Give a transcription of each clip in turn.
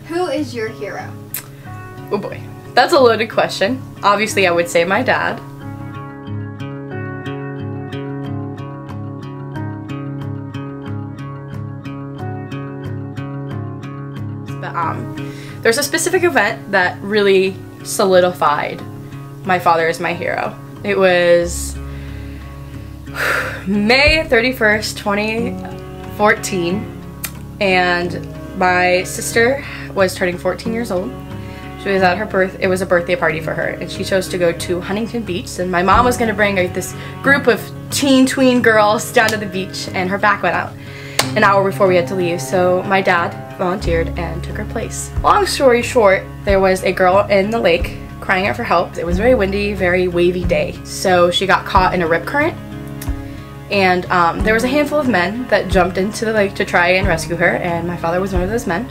Who is your hero? Oh boy, that's a loaded question. Obviously I would say my dad. But there's a specific event that really solidified my father as my hero. It was May 31st, 2014, and my sister was turning 14 years old. She was at her it was a birthday party for her, and she chose to go to Huntington Beach, and my mom was going to bring this group of tween girls down to the beach, and her back went out an hour before we had to leave, so my dad volunteered and took her place. Long story short, there was a girl in the lake crying out for help. It was a very windy, very wavy day, so she got caught in a rip current, and there was a handful of men that jumped into the lake to try and rescue her, and my father was one of those men.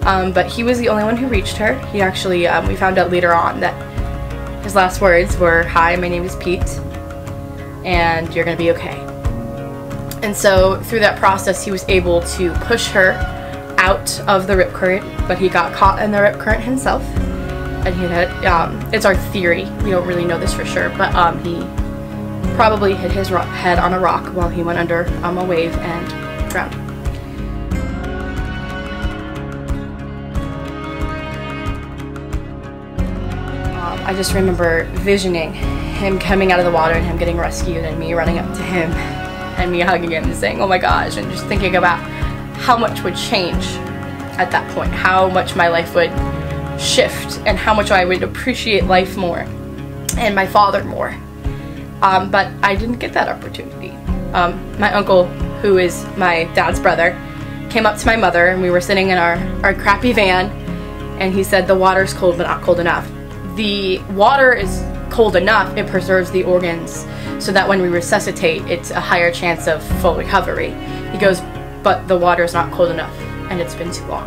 But he was the only one who reached her. He actually, we found out later on that his last words were, "Hi, my name is Pete, and you're gonna be okay." And so through that process, he was able to push her out of the rip current, but he got caught in the rip current himself. And he had, it's our theory, we don't really know this for sure, but he probably hit his head on a rock while he went under a wave and drowned. I just remember visioning him coming out of the water and him getting rescued and me running up to him and me hugging him and saying, "Oh my gosh," and just thinking about how much would change at that point, how much my life would shift and how much I would appreciate life more and my father more. But I didn't get that opportunity. My uncle, who is my dad's brother, came up to my mother, and we were sitting in our crappy van, and he said, "The water's cold but not cold enough." The water is cold enough, it preserves the organs so that when we resuscitate, it's a higher chance of full recovery. He goes, "But the water is not cold enough, and it's been too long."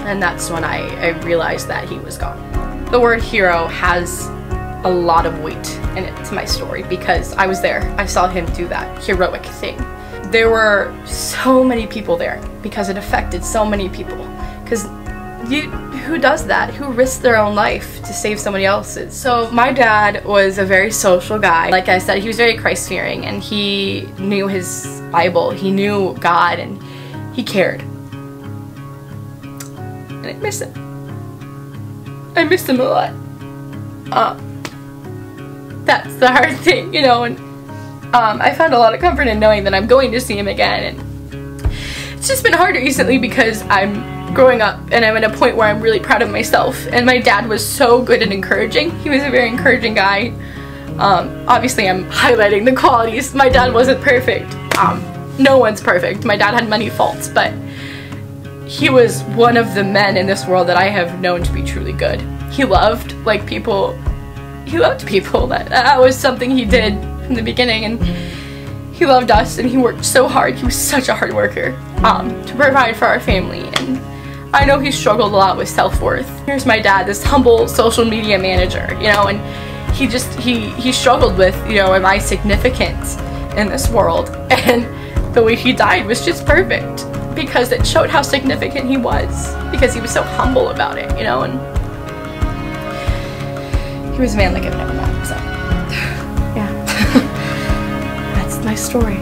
And that's when I realized that he was gone. The word hero has a lot of weight in it to my story because I was there. I saw him do that heroic thing. There were so many people there because it affected so many people. Because who does that? Who risks their own life to save somebody else's? So my dad was a very social guy. Like I said, he was very Christ-fearing, and he knew his Bible. He knew God, and he cared. And I miss him. I miss him a lot. That's the hard thing, you know, and I found a lot of comfort in knowing that I'm going to see him again, and it's just been hard recently because I'm growing up and I'm at a point where I'm really proud of myself, and my dad was so good and encouraging. He was a very encouraging guy. Obviously I'm highlighting the qualities. My dad wasn't perfect. No one's perfect. My dad had many faults, but he was one of the men in this world that I have known to be truly good. He loved people. He loved people. That was something he did from the beginning, and he loved us, and he worked so hard. He was such a hard worker to provide for our family, and I know he struggled a lot with self-worth. Here's my dad, this humble social media manager, you know, and he struggled with, you know, am I significant in this world? And the way he died was just perfect because it showed how significant he was, because he was so humble about it, you know, and he was a man like I've never met, so yeah. That's my story.